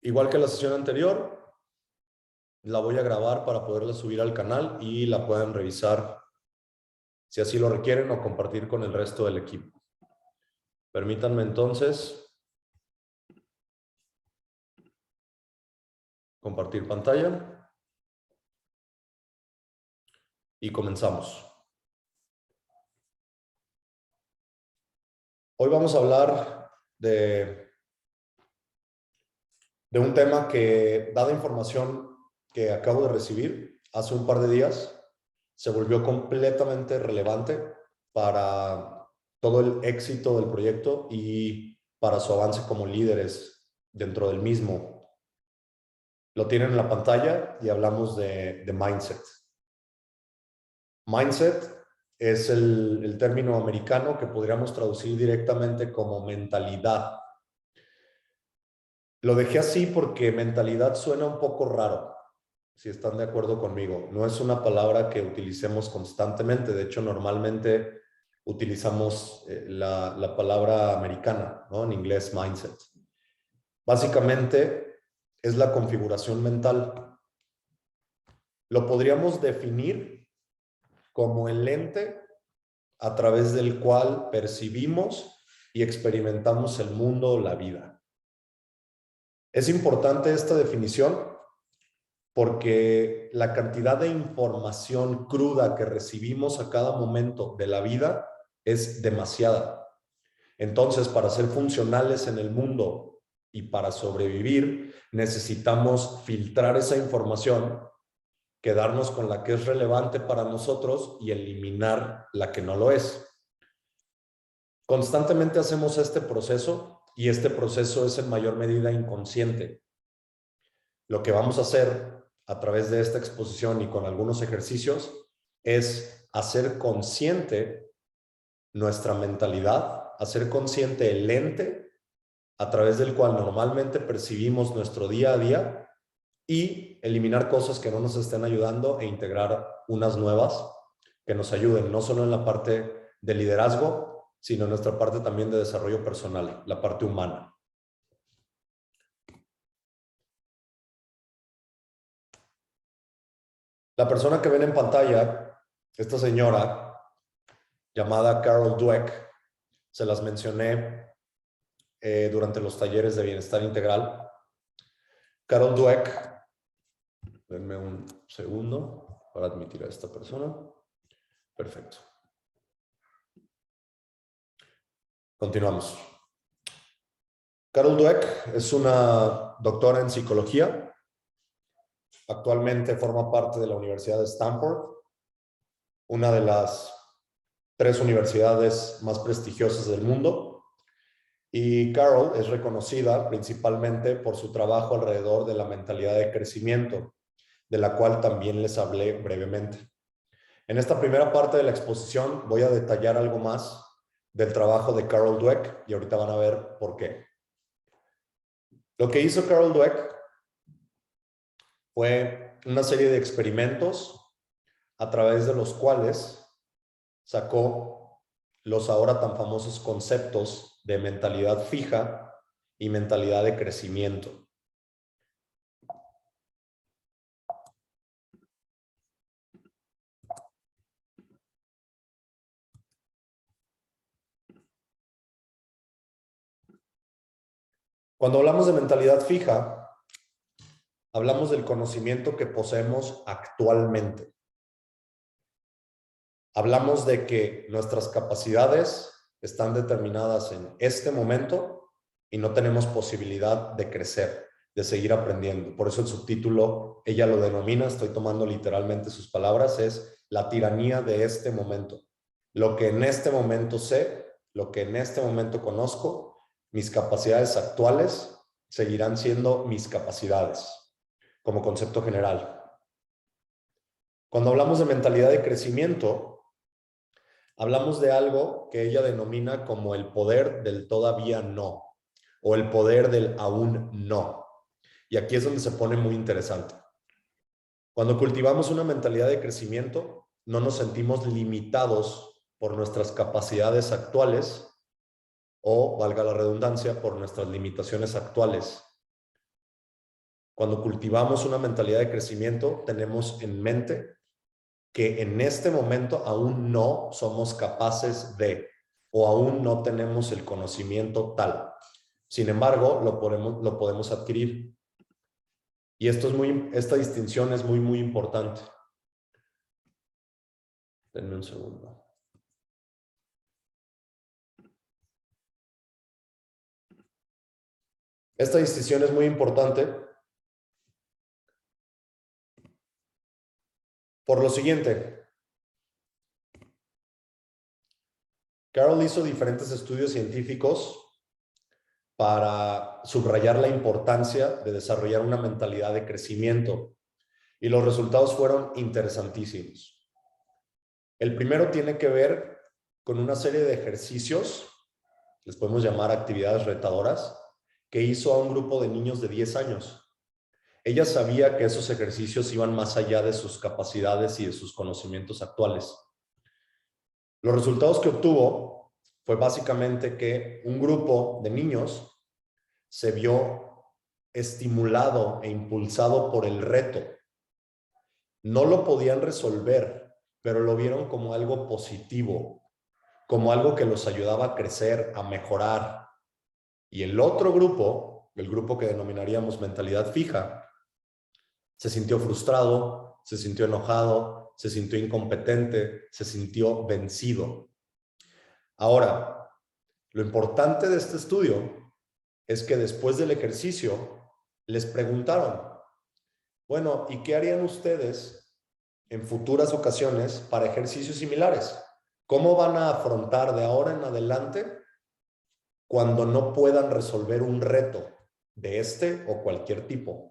Igual que la sesión anterior, la voy a grabar para poderla subir al canal y la puedan revisar si así lo requieren o compartir con el resto del equipo. Permítanme entonces compartir pantalla y comenzamos. Hoy vamos a hablar de un tema que, dada información que acabo de recibir hace un par de días, se volvió completamente relevante para todo el éxito del proyecto y para su avance como líderes dentro del mismo. Lo tienen en la pantalla y hablamos de mindset. Mindset es el término americano que podríamos traducir directamente como mentalidad. Lo dejé así porque mentalidad suena un poco raro, si están de acuerdo conmigo. No es una palabra que utilicemos constantemente. De hecho, normalmente utilizamos la palabra americana, ¿no? En inglés, mindset. Básicamente, es la configuración mental. Lo podríamos definir como el lente a través del cual percibimos y experimentamos el mundo o la vida. Es importante esta definición porque la cantidad de información cruda que recibimos a cada momento de la vida es demasiada. Entonces, para ser funcionales en el mundo y para sobrevivir, necesitamos filtrar esa información, quedarnos con la que es relevante para nosotros y eliminar la que no lo es. Constantemente hacemos este proceso y este proceso es en mayor medida inconsciente. Lo que vamos a hacer a través de esta exposición y con algunos ejercicios es hacer consciente nuestra mentalidad, hacer consciente el lente a través del cual normalmente percibimos nuestro día a día y eliminar cosas que no nos estén ayudando e integrar unas nuevas que nos ayuden, no solo en la parte de liderazgo, sino en nuestra parte también de desarrollo personal, la parte humana. La persona que ven en pantalla, esta señora llamada Carol Dweck, se las mencioné durante los talleres de bienestar integral. Carol Dweck, denme un segundo para admitir a esta persona. Perfecto. Continuamos. Carol Dweck es una doctora en psicología. Actualmente forma parte de la Universidad de Stanford, una de las 3 universidades más prestigiosas del mundo. Y Carol es reconocida principalmente por su trabajo alrededor de la mentalidad de crecimiento, de la cual también les hablé brevemente. En esta primera parte de la exposición voy a detallar algo más del trabajo de Carol Dweck y ahorita van a ver por qué. Lo que hizo Carol Dweck fue una serie de experimentos a través de los cuales sacó los ahora tan famosos conceptos de mentalidad fija y mentalidad de crecimiento. Cuando hablamos de mentalidad fija, hablamos del conocimiento que poseemos actualmente. Hablamos de que nuestras capacidades están determinadas en este momento y no tenemos posibilidad de crecer, de seguir aprendiendo. Por eso el subtítulo, ella lo denomina, estoy tomando literalmente sus palabras, es la tiranía de este momento. Lo que en este momento sé, lo que en este momento conozco, mis capacidades actuales seguirán siendo mis capacidades, como concepto general. Cuando hablamos de mentalidad de crecimiento, hablamos de algo que ella denomina como el poder del todavía no, o el poder del aún no. Y aquí es donde se pone muy interesante. Cuando cultivamos una mentalidad de crecimiento, no nos sentimos limitados por nuestras capacidades actuales o, valga la redundancia, por nuestras limitaciones actuales. Cuando cultivamos una mentalidad de crecimiento, tenemos en mente que en este momento aún no somos capaces de, o aún no tenemos el conocimiento tal. Sin embargo, lo podemos adquirir. Y esta distinción es muy importante. Denme un segundo. Esta distinción es muy importante por lo siguiente. Carol hizo diferentes estudios científicos para subrayar la importancia de desarrollar una mentalidad de crecimiento, y los resultados fueron interesantísimos. El primero tiene que ver con una serie de ejercicios, les podemos llamar actividades retadoras, que hizo a un grupo de niños de 10 años. Ella sabía que esos ejercicios iban más allá de sus capacidades y de sus conocimientos actuales. Los resultados que obtuvo fue básicamente que un grupo de niños se vio estimulado e impulsado por el reto. No lo podían resolver, pero lo vieron como algo positivo, como algo que los ayudaba a crecer, a mejorar. Y el otro grupo, el grupo que denominaríamos mentalidad fija, se sintió frustrado, se sintió enojado, se sintió incompetente, se sintió vencido. Ahora, lo importante de este estudio es que después del ejercicio les preguntaron, bueno, ¿y qué harían ustedes en futuras ocasiones para ejercicios similares? ¿Cómo van a afrontar de ahora en adelante cuando no puedan resolver un reto de este o cualquier tipo?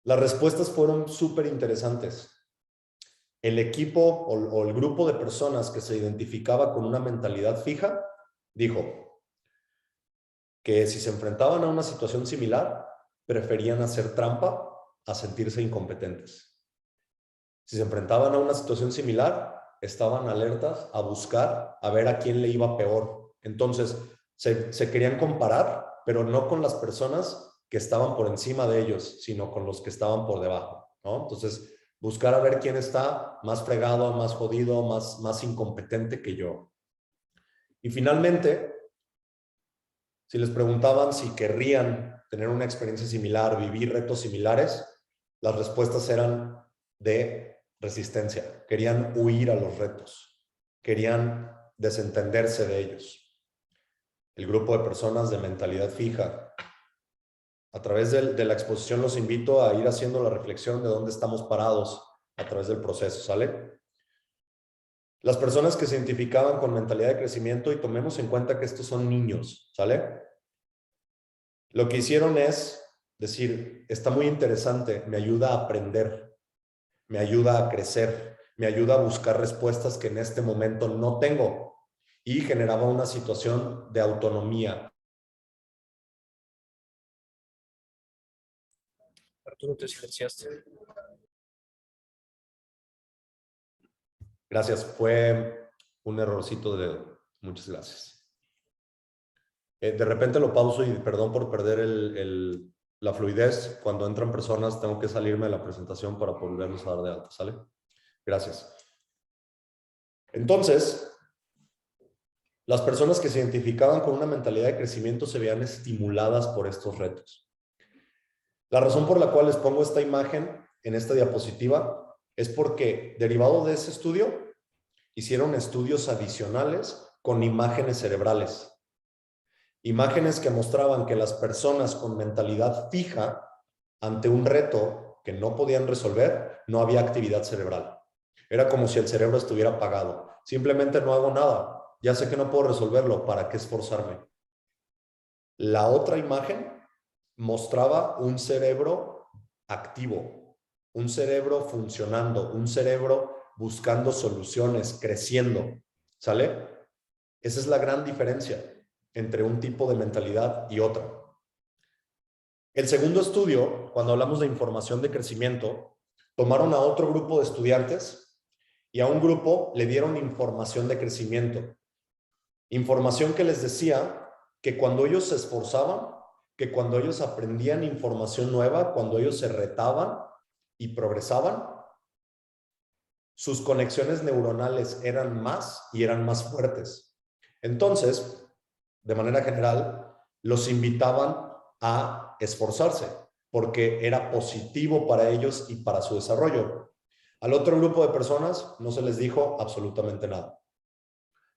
Las respuestas fueron súper interesantes. El equipo o el grupo de personas que se identificaba con una mentalidad fija dijo que si se enfrentaban a una situación similar, preferían hacer trampa a sentirse incompetentes. Si se enfrentaban a una situación similar, estaban alertas a buscar, a ver a quién le iba peor. Entonces, se querían comparar, pero no con las personas que estaban por encima de ellos, sino con los que estaban por debajo, ¿no? Entonces, buscar a ver quién está más fregado, más jodido, más incompetente que yo. Y finalmente, si les preguntaban si querrían tener una experiencia similar, vivir retos similares, las respuestas eran de resistencia. Querían huir a los retos. Querían desentenderse de ellos. El grupo de personas de mentalidad fija. A través de la exposición los invito a ir haciendo la reflexión de dónde estamos parados a través del proceso, ¿sale? Las personas que se identificaban con mentalidad de crecimiento, y tomemos en cuenta que estos son niños, ¿sale? Lo que hicieron es decir, está muy interesante, me ayuda a aprender, me ayuda a crecer, me ayuda a buscar respuestas que en este momento no tengo, y generaba una situación de autonomía. Arturo, te silenciaste. Gracias, fue un errorcito de dedo. Muchas gracias. De repente lo pauso y perdón por perder la fluidez. Cuando entran personas tengo que salirme de la presentación para volverlos a dar de alta, ¿sale? Gracias. Entonces, las personas que se identificaban con una mentalidad de crecimiento se veían estimuladas por estos retos. La razón por la cual les pongo esta imagen en esta diapositiva es porque, derivado de ese estudio, hicieron estudios adicionales con imágenes cerebrales. Imágenes que mostraban que las personas con mentalidad fija ante un reto que no podían resolver, no había actividad cerebral. Era como si el cerebro estuviera apagado. Simplemente no hago nada. Ya sé que no puedo resolverlo. ¿Para qué esforzarme? La otra imagen mostraba un cerebro activo, un cerebro funcionando, un cerebro buscando soluciones, creciendo. ¿Sale? Esa es la gran diferencia entre un tipo de mentalidad y otro. El segundo estudio, cuando hablamos de información de crecimiento, tomaron a otro grupo de estudiantes y a un grupo le dieron información de crecimiento. Información que les decía que cuando ellos se esforzaban, que cuando ellos aprendían información nueva, cuando ellos se retaban y progresaban, sus conexiones neuronales eran más y eran más fuertes. Entonces, de manera general, los invitaban a esforzarse porque era positivo para ellos y para su desarrollo. Al otro grupo de personas no se les dijo absolutamente nada.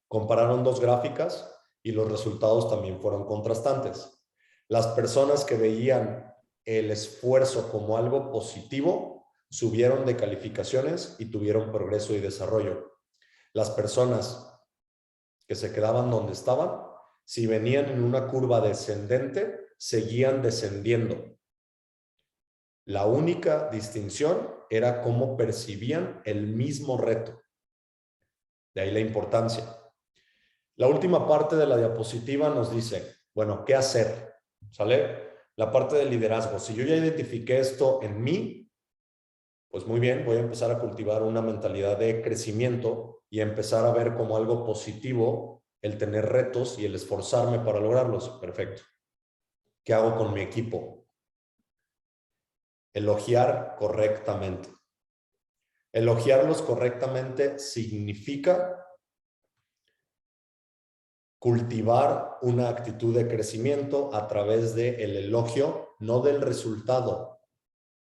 Compararon dos gráficas y los resultados también fueron contrastantes. Las personas que veían el esfuerzo como algo positivo subieron de calificaciones y tuvieron progreso y desarrollo. Las personas que se quedaban donde estaban, si venían en una curva descendente, seguían descendiendo. La única distinción era cómo percibían el mismo reto. De ahí la importancia. La última parte de la diapositiva nos dice, bueno, ¿qué hacer? ¿Sale? La parte del liderazgo. Si yo ya identifiqué esto en mí, pues muy bien, voy a empezar a cultivar una mentalidad de crecimiento y empezar a ver como algo positivo el tener retos y el esforzarme para lograrlos. Perfecto. ¿Qué hago con mi equipo? Elogiar correctamente. Elogiarlos correctamente significa cultivar una actitud de crecimiento a través del elogio, no del resultado.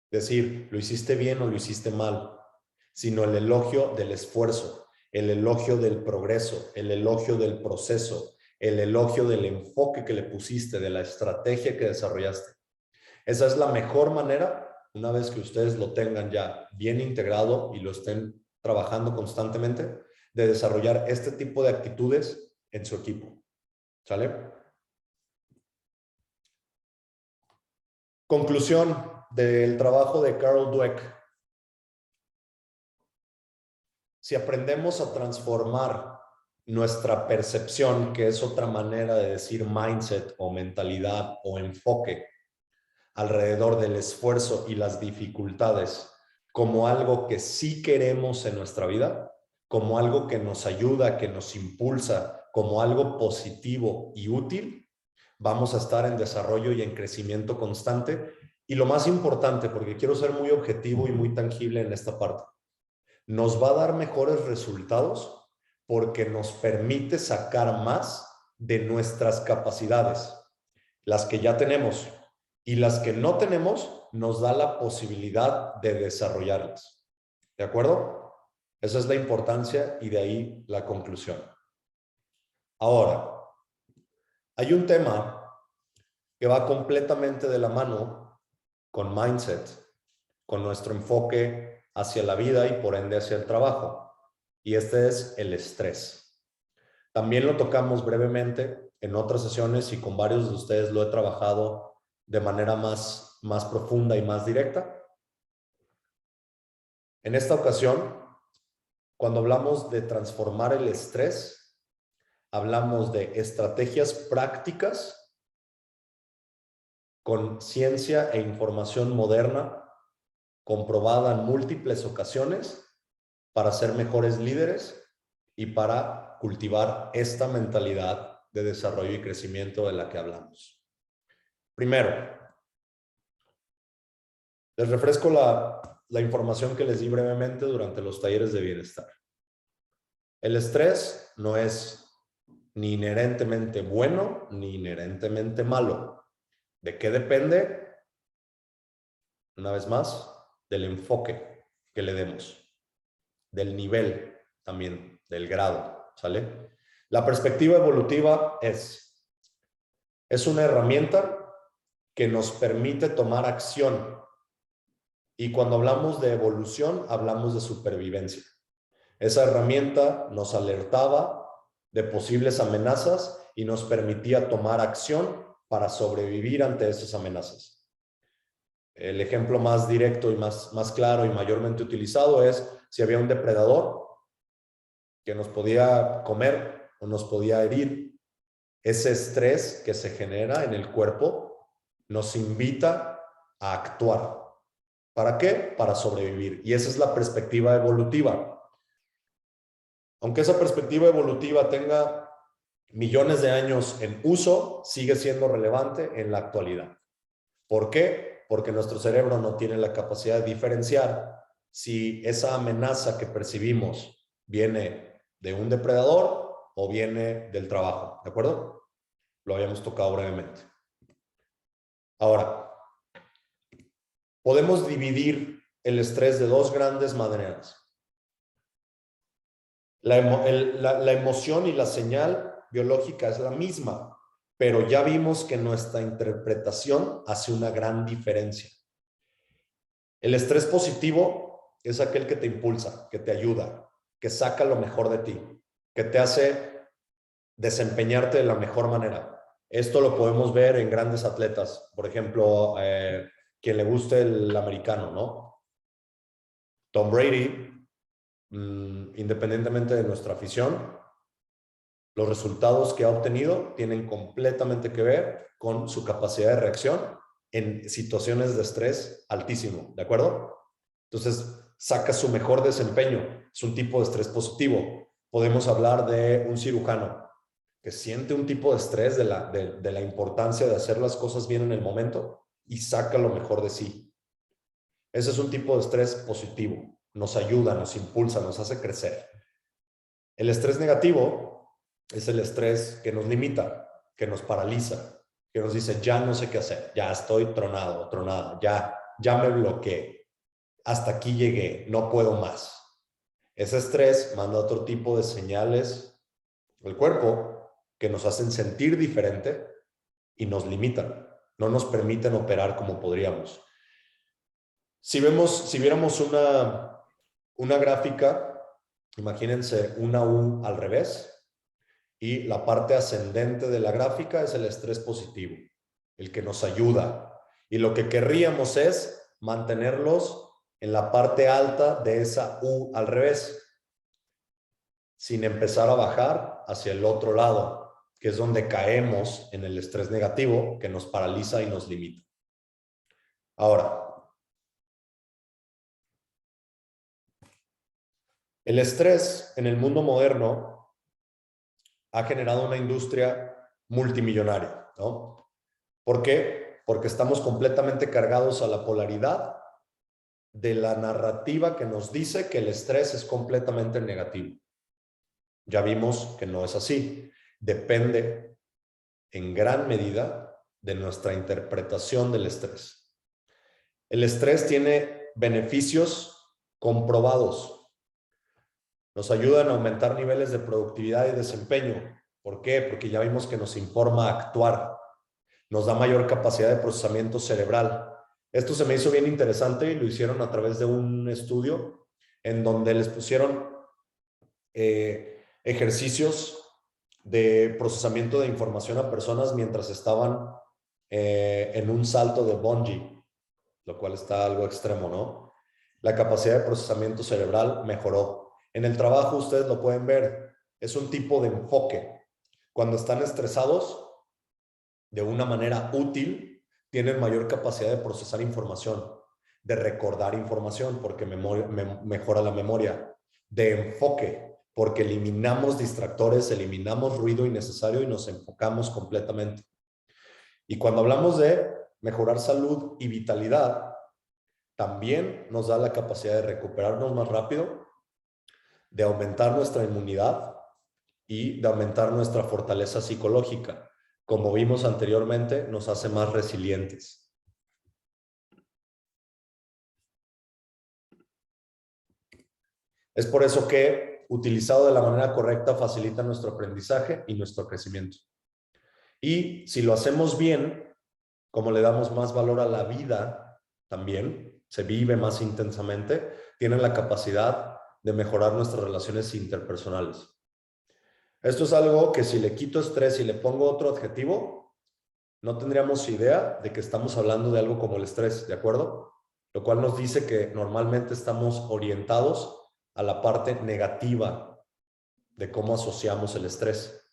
Decir, lo hiciste bien o lo hiciste mal, sino el elogio del esfuerzo, el elogio del progreso, el elogio del proceso, el elogio del enfoque que le pusiste, de la estrategia que desarrollaste. Esa es la mejor manera, una vez que ustedes lo tengan ya bien integrado y lo estén trabajando constantemente, de desarrollar este tipo de actitudes en su equipo. ¿Sale? Conclusión del trabajo de Carol Dweck. Si aprendemos a transformar nuestra percepción, que es otra manera de decir mindset o mentalidad o enfoque, alrededor del esfuerzo y las dificultades, como algo que sí queremos en nuestra vida, como algo que nos ayuda, que nos impulsa, como algo positivo y útil, vamos a estar en desarrollo y en crecimiento constante. Y lo más importante, porque quiero ser muy objetivo y muy tangible en esta parte, nos va a dar mejores resultados porque nos permite sacar más de nuestras capacidades, las que ya tenemos, y las que no tenemos nos da la posibilidad de desarrollarlas. ¿De acuerdo? Esa es la importancia y de ahí la conclusión. Ahora, hay un tema que va completamente de la mano con mindset, con nuestro enfoque hacia la vida y por ende hacia el trabajo. Y este es el estrés. También lo tocamos brevemente en otras sesiones y con varios de ustedes lo he trabajado de manera más profunda y más directa. En esta ocasión, cuando hablamos de transformar el estrés, hablamos de estrategias prácticas con ciencia e información moderna comprobada en múltiples ocasiones para ser mejores líderes y para cultivar esta mentalidad de desarrollo y crecimiento de la que hablamos. Primero, les refresco la información que les di brevemente durante los talleres de bienestar. El estrés no es ni inherentemente bueno ni inherentemente malo. ¿De qué depende? Una vez más, del enfoque que le demos, del nivel también, del grado, ¿sale? La perspectiva evolutiva es una herramienta que nos permite tomar acción. Y cuando hablamos de evolución, hablamos de supervivencia. Esa herramienta nos alertaba de posibles amenazas y nos permitía tomar acción para sobrevivir ante esas amenazas. El ejemplo más directo y más claro y mayormente utilizado es si había un depredador que nos podía comer o nos podía herir. Ese estrés que se genera en el cuerpo nos invita a actuar. ¿Para qué? Para sobrevivir. Y esa es la perspectiva evolutiva. Aunque esa perspectiva evolutiva tenga millones de años en uso, sigue siendo relevante en la actualidad. ¿Por qué? Porque nuestro cerebro no tiene la capacidad de diferenciar si esa amenaza que percibimos viene de un depredador o viene del trabajo, ¿de acuerdo? Lo habíamos tocado brevemente. Ahora, podemos dividir el estrés de dos grandes maneras. La emoción y la señal biológica es la misma, pero ya vimos que nuestra interpretación hace una gran diferencia. El estrés positivo es aquel que te impulsa, que te ayuda, que saca lo mejor de ti, que te hace desempeñarte de la mejor manera. Esto lo podemos ver en grandes atletas. Por ejemplo, quien le guste el americano, ¿no? Tom Brady, independientemente de nuestra afición, los resultados que ha obtenido tienen completamente que ver con su capacidad de reacción en situaciones de estrés altísimo, ¿de acuerdo? Entonces, saca su mejor desempeño. Es un tipo de estrés positivo. Podemos hablar de un cirujano que siente un tipo de estrés de la importancia de hacer las cosas bien en el momento y saca lo mejor de sí. Ese es un tipo de estrés positivo. Nos ayuda, nos impulsa, nos hace crecer. El estrés negativo es el estrés que nos limita, que nos paraliza, que nos dice, ya no sé qué hacer, ya estoy tronado, tronada, ya me bloqueé, hasta aquí llegué, no puedo más. Ese estrés manda otro tipo de señales al cuerpo que nos hacen sentir diferente y nos limitan, no nos permiten operar como podríamos. Si viéramos una gráfica, imagínense una U al revés, y la parte ascendente de la gráfica es el estrés positivo, el que nos ayuda. Y lo que querríamos es mantenerlos en la parte alta de esa U al revés, sin empezar a bajar hacia el otro lado, que es donde caemos en el estrés negativo que nos paraliza y nos limita. Ahora, el estrés en el mundo moderno ha generado una industria multimillonaria, ¿no? ¿Por qué? Porque estamos completamente cargados a la polaridad de la narrativa que nos dice que el estrés es completamente negativo. Ya vimos que no es así. Depende en gran medida de nuestra interpretación del estrés. El estrés tiene beneficios comprobados. Nos ayudan a aumentar niveles de productividad y desempeño. ¿Por qué? Porque ya vimos que nos informa a actuar. Nos da mayor capacidad de procesamiento cerebral. Esto se me hizo bien interesante y lo hicieron a través de un estudio en donde les pusieron ejercicios de procesamiento de información a personas mientras estaban en un salto de bungee, lo cual está algo extremo, ¿no? La capacidad de procesamiento cerebral mejoró. En el trabajo ustedes lo pueden ver, es un tipo de enfoque. Cuando están estresados, de una manera útil, tienen mayor capacidad de procesar información, de recordar información, porque mejora la memoria, de enfoque, porque eliminamos distractores, eliminamos ruido innecesario y nos enfocamos completamente. Y cuando hablamos de mejorar salud y vitalidad, también nos da la capacidad de recuperarnos más rápido, de aumentar nuestra inmunidad y de aumentar nuestra fortaleza psicológica. Como vimos anteriormente, nos hace más resilientes. Es por eso que, utilizado de la manera correcta, facilita nuestro aprendizaje y nuestro crecimiento. Y si lo hacemos bien, como le damos más valor a la vida, también se vive más intensamente, tienen la capacidad de mejorar nuestras relaciones interpersonales. Esto es algo que si le quito estrés y le pongo otro adjetivo, no tendríamos idea de que estamos hablando de algo como el estrés, ¿de acuerdo? Lo cual nos dice que normalmente estamos orientados a la parte negativa de cómo asociamos el estrés.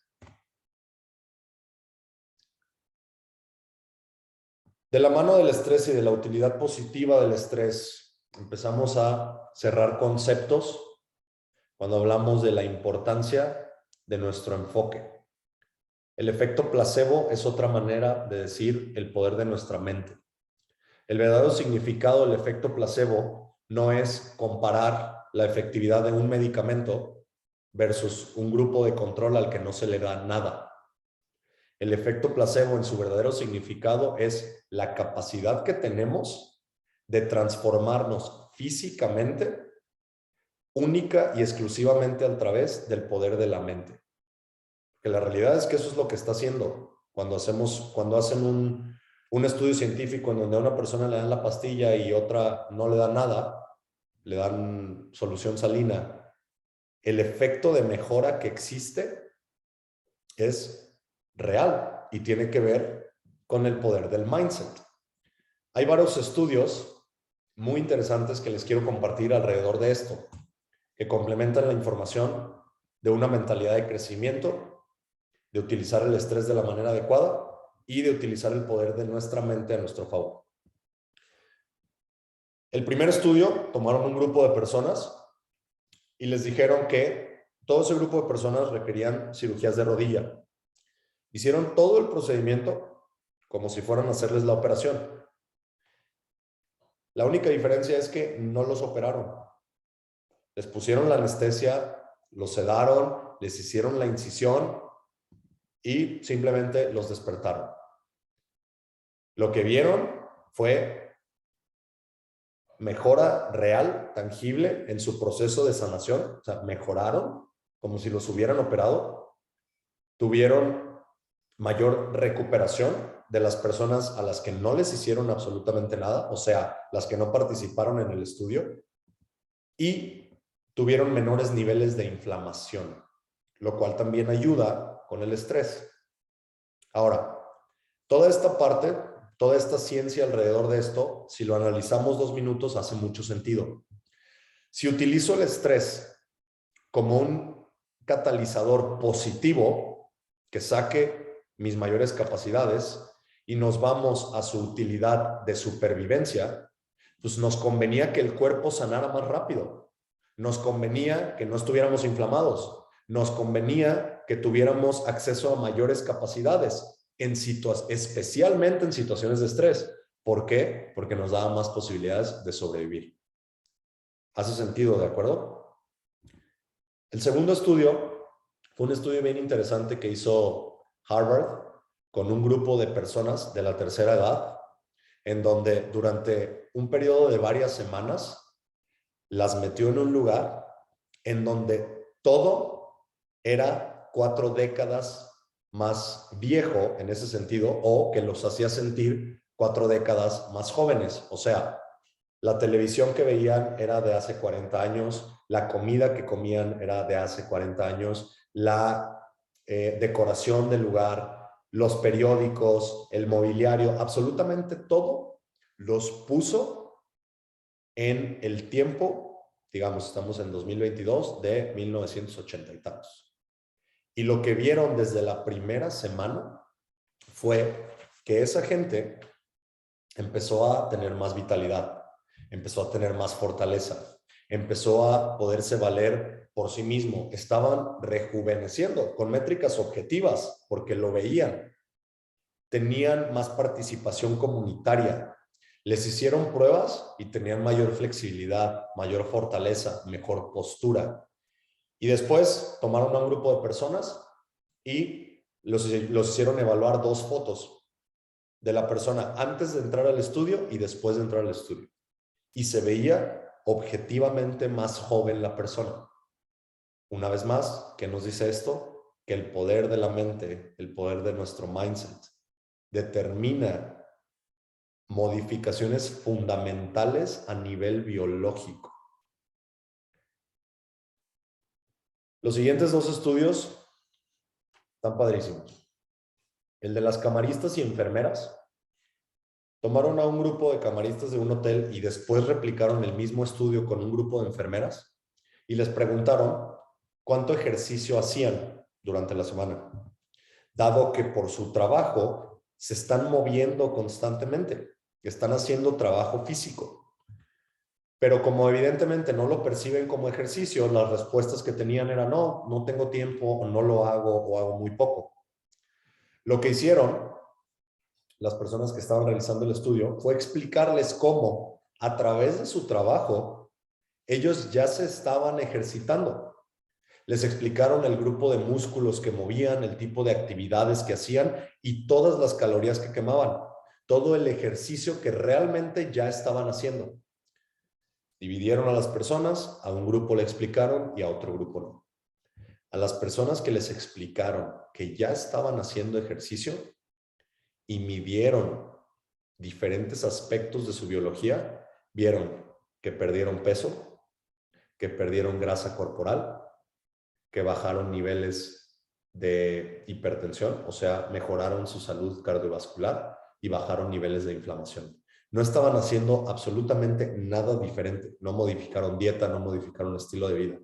De la mano del estrés y de la utilidad positiva del estrés, empezamos a cerrar conceptos cuando hablamos de la importancia de nuestro enfoque. El efecto placebo es otra manera de decir el poder de nuestra mente. El verdadero significado del efecto placebo no es comparar la efectividad de un medicamento versus un grupo de control al que no se le da nada. El efecto placebo en su verdadero significado es la capacidad que tenemos de transformarnos físicamente única y exclusivamente a través del poder de la mente. Que la realidad es que eso es lo que está haciendo cuando hacen un estudio científico en donde a una persona le dan la pastilla y otra no le dan nada, le dan solución salina. El efecto de mejora que existe es real y tiene que ver con el poder del mindset. Hay varios estudios muy interesantes que les quiero compartir alrededor de esto, que complementan la información de una mentalidad de crecimiento, de utilizar el estrés de la manera adecuada y de utilizar el poder de nuestra mente a nuestro favor. El primer estudio, tomaron un grupo de personas y les dijeron que todo ese grupo de personas requerían cirugías de rodilla. Hicieron todo el procedimiento como si fueran a hacerles la operación. La única diferencia es que no los operaron. Les pusieron la anestesia, los sedaron, les hicieron la incisión y simplemente los despertaron. Lo que vieron fue mejora real, tangible en su proceso de sanación. O sea, mejoraron como si los hubieran operado. Tuvieron mayor recuperación de las personas a las que no les hicieron absolutamente nada, o sea, las que no participaron en el estudio, y tuvieron menores niveles de inflamación, lo cual también ayuda con el estrés. Ahora, toda esta parte, toda esta ciencia alrededor de esto, si lo analizamos 2 minutos, hace mucho sentido. Si utilizo el estrés como un catalizador positivo que saque mis mayores capacidades y nos vamos a su utilidad de supervivencia, pues nos convenía que el cuerpo sanara más rápido. Nos convenía que no estuviéramos inflamados. Nos convenía que tuviéramos acceso a mayores capacidades, especialmente en situaciones de estrés. ¿Por qué? Porque nos daba más posibilidades de sobrevivir. ¿Hace sentido, de acuerdo? El segundo estudio fue un estudio bien interesante que hizo Harvard con un grupo de personas de la tercera edad, en donde durante un periodo de varias semanas las metió en un lugar en donde todo era 4 décadas más viejo en ese sentido, o que los hacía sentir 4 décadas más jóvenes. O sea, la televisión que veían era de hace 40 años, la comida que comían era de hace 40 años, la decoración del lugar, los periódicos, el mobiliario, absolutamente todo los puso en el tiempo, digamos, estamos en 2022, de 1980 y tantos. Y lo que vieron desde la primera semana fue que esa gente empezó a tener más vitalidad, empezó a tener más fortaleza, empezó a poderse valer por sí mismo. Estaban rejuveneciendo con métricas objetivas porque lo veían. Tenían más participación comunitaria. Les hicieron pruebas y tenían mayor flexibilidad, mayor fortaleza, mejor postura. Y después tomaron a un grupo de personas y los hicieron evaluar 2 fotos de la persona antes de entrar al estudio y después de entrar al estudio. Y se veía objetivamente más joven la persona. Una vez más, ¿qué nos dice esto? Que el poder de la mente, el poder de nuestro mindset, determina modificaciones fundamentales a nivel biológico. Los siguientes 2 estudios están padrísimos. El de las camaristas y enfermeras. Tomaron a un grupo de camaristas de un hotel y después replicaron el mismo estudio con un grupo de enfermeras y les preguntaron cuánto ejercicio hacían durante la semana, dado que por su trabajo se están moviendo constantemente, están haciendo trabajo físico. Pero como evidentemente no lo perciben como ejercicio, las respuestas que tenían eran no tengo tiempo, o no lo hago, o hago muy poco. Lo que hicieron las personas que estaban realizando el estudio fue explicarles cómo a través de su trabajo ellos ya se estaban ejercitando. Les explicaron el grupo de músculos que movían, el tipo de actividades que hacían y todas las calorías que quemaban, todo el ejercicio que realmente ya estaban haciendo. Dividieron a las personas, a un grupo le explicaron y a otro grupo no. A las personas que les explicaron que ya estaban haciendo ejercicio y midieron diferentes aspectos de su biología, vieron que perdieron peso, que perdieron grasa corporal, que bajaron niveles de hipertensión, o sea, mejoraron su salud cardiovascular y bajaron niveles de inflamación. No estaban haciendo absolutamente nada diferente, no modificaron dieta, no modificaron estilo de vida.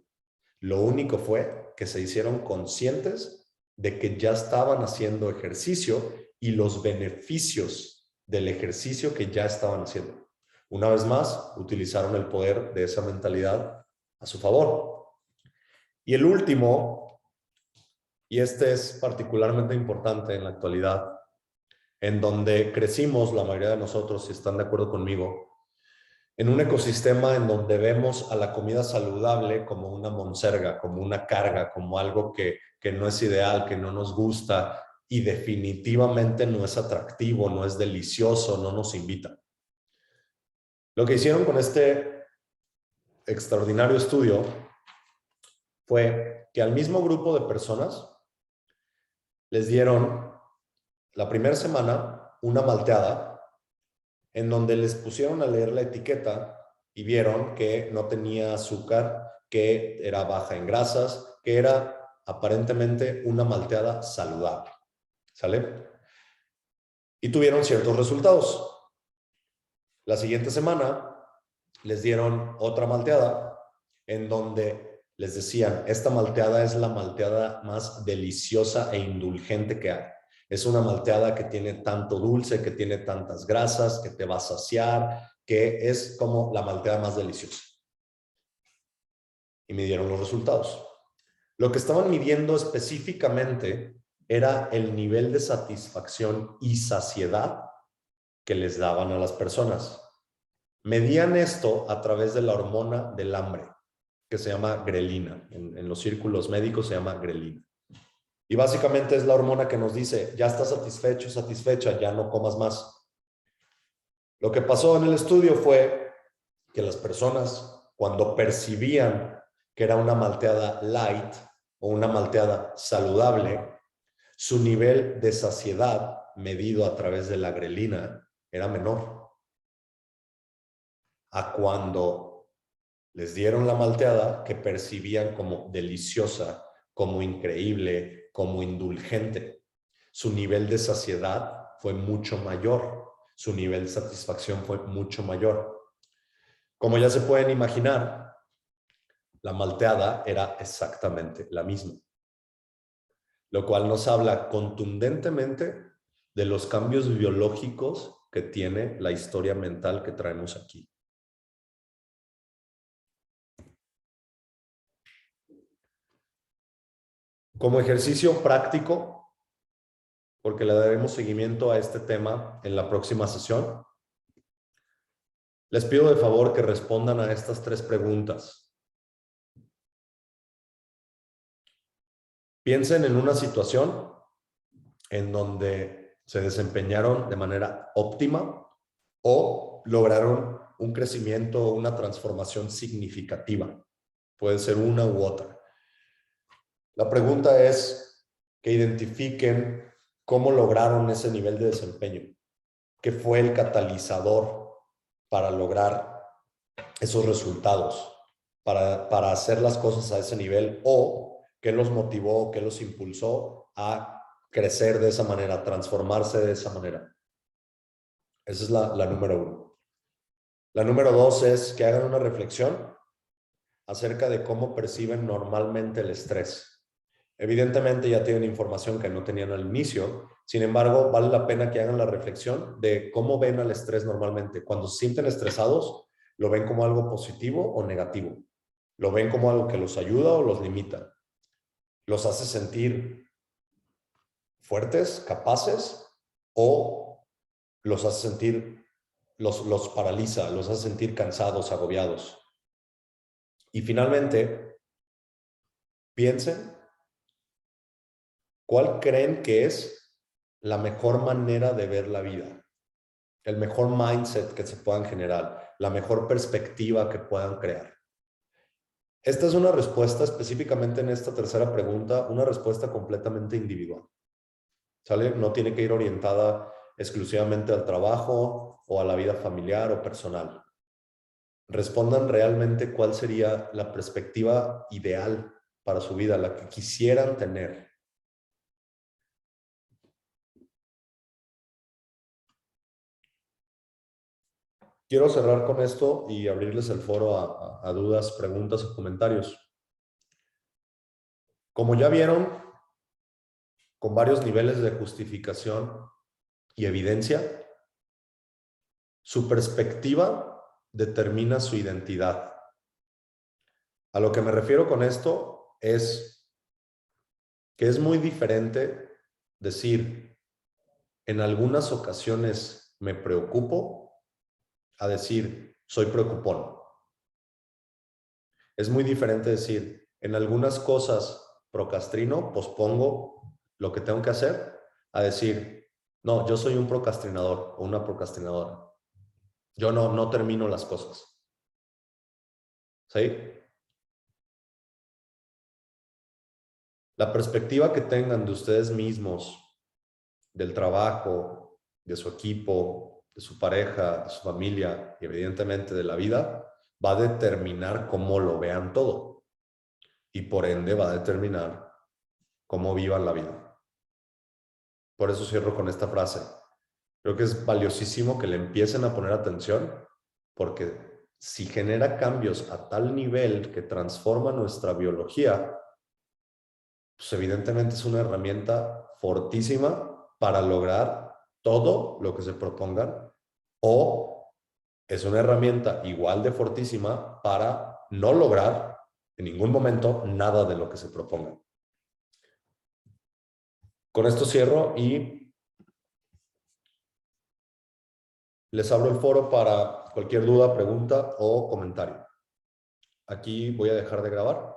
Lo único fue que se hicieron conscientes de que ya estaban haciendo ejercicio y los beneficios del ejercicio que ya estaban haciendo. Una vez más, utilizaron el poder de esa mentalidad a su favor. Y el último, y este es particularmente importante en la actualidad, en donde crecimos la mayoría de nosotros, si están de acuerdo conmigo, en un ecosistema en donde vemos a la comida saludable como una monserga, como una carga, como algo que no es ideal, que no nos gusta y definitivamente no es atractivo, no es delicioso, no nos invita. Lo que hicieron con este extraordinario estudio fue que al mismo grupo de personas les dieron la primera semana una malteada en donde les pusieron a leer la etiqueta y vieron que no tenía azúcar, que era baja en grasas, que era aparentemente una malteada saludable. ¿Sale? Y tuvieron ciertos resultados. La siguiente semana les dieron otra malteada en donde les decían, esta malteada es la malteada más deliciosa e indulgente que hay. Es una malteada que tiene tanto dulce, que tiene tantas grasas, que te va a saciar, que es como la malteada más deliciosa. Y midieron los resultados. Lo que estaban midiendo específicamente era el nivel de satisfacción y saciedad que les daban a las personas. Medían esto a través de la hormona del hambre, que se llama grelina. En los círculos médicos se llama grelina. Y básicamente es la hormona que nos dice, ya estás satisfecho, satisfecha, ya no comas más. Lo que pasó en el estudio fue que las personas, cuando percibían que era una malteada light o una malteada saludable, su nivel de saciedad medido a través de la grelina era menor. A cuando les dieron la malteada que percibían como deliciosa, como increíble, como indulgente. Su nivel de saciedad fue mucho mayor, su nivel de satisfacción fue mucho mayor. Como ya se pueden imaginar, la malteada era exactamente la misma, lo cual nos habla contundentemente de los cambios biológicos que tiene la historia mental que traemos aquí. Como ejercicio práctico, porque le daremos seguimiento a este tema en la próxima sesión, les pido de favor que respondan a estas 3 preguntas. Piensen en una situación en donde se desempeñaron de manera óptima o lograron un crecimiento o una transformación significativa. Puede ser una u otra. La pregunta es que identifiquen cómo lograron ese nivel de desempeño. ¿Qué fue el catalizador para lograr esos resultados? Para hacer las cosas a ese nivel, o qué los motivó, qué los impulsó a crecer de esa manera, a transformarse de esa manera. Esa es la número 1. La número 2 es que hagan una reflexión acerca de cómo perciben normalmente el estrés. Evidentemente ya tienen información que no tenían al inicio, sin embargo, vale la pena que hagan la reflexión de cómo ven al estrés normalmente. Cuando se sienten estresados, ¿lo ven como algo positivo o negativo? ¿Lo ven como algo que los ayuda o los limita? ¿Los hace sentir fuertes, capaces, o los hace sentir, los paraliza, los hace sentir cansados, agobiados. Y finalmente, piensen cuál creen que es la mejor manera de ver la vida, el mejor mindset que se puedan generar, la mejor perspectiva que puedan crear. Esta es una respuesta específicamente en esta tercera pregunta, una respuesta completamente individual. ¿Sale? No tiene que ir orientada exclusivamente al trabajo o a la vida familiar o personal. Respondan realmente cuál sería la perspectiva ideal para su vida, la que quisieran tener. Quiero cerrar con esto y abrirles el foro a dudas, preguntas o comentarios. Como ya vieron, con varios niveles de justificación y evidencia, su perspectiva determina su identidad. A lo que me refiero con esto es que es muy diferente decir, en algunas ocasiones me preocupo, a decir, soy preocupón. Es muy diferente decir, en algunas cosas procrastino, pospongo lo que tengo que hacer, a decir, no, yo soy un procrastinador o una procrastinadora. Yo no termino las cosas. ¿Sí? La perspectiva que tengan de ustedes mismos, del trabajo, de su equipo, de su pareja, de su familia y evidentemente de la vida, va a determinar cómo lo vean todo. Y por ende va a determinar cómo vivan la vida. Por eso cierro con esta frase. Creo que es valiosísimo que le empiecen a poner atención, porque si genera cambios a tal nivel que transforma nuestra biología, pues evidentemente es una herramienta fortísima para lograr todo lo que se propongan, o es una herramienta igual de fortísima para no lograr en ningún momento nada de lo que se proponga. Con esto cierro y les abro el foro para cualquier duda, pregunta o comentario. Aquí voy a dejar de grabar.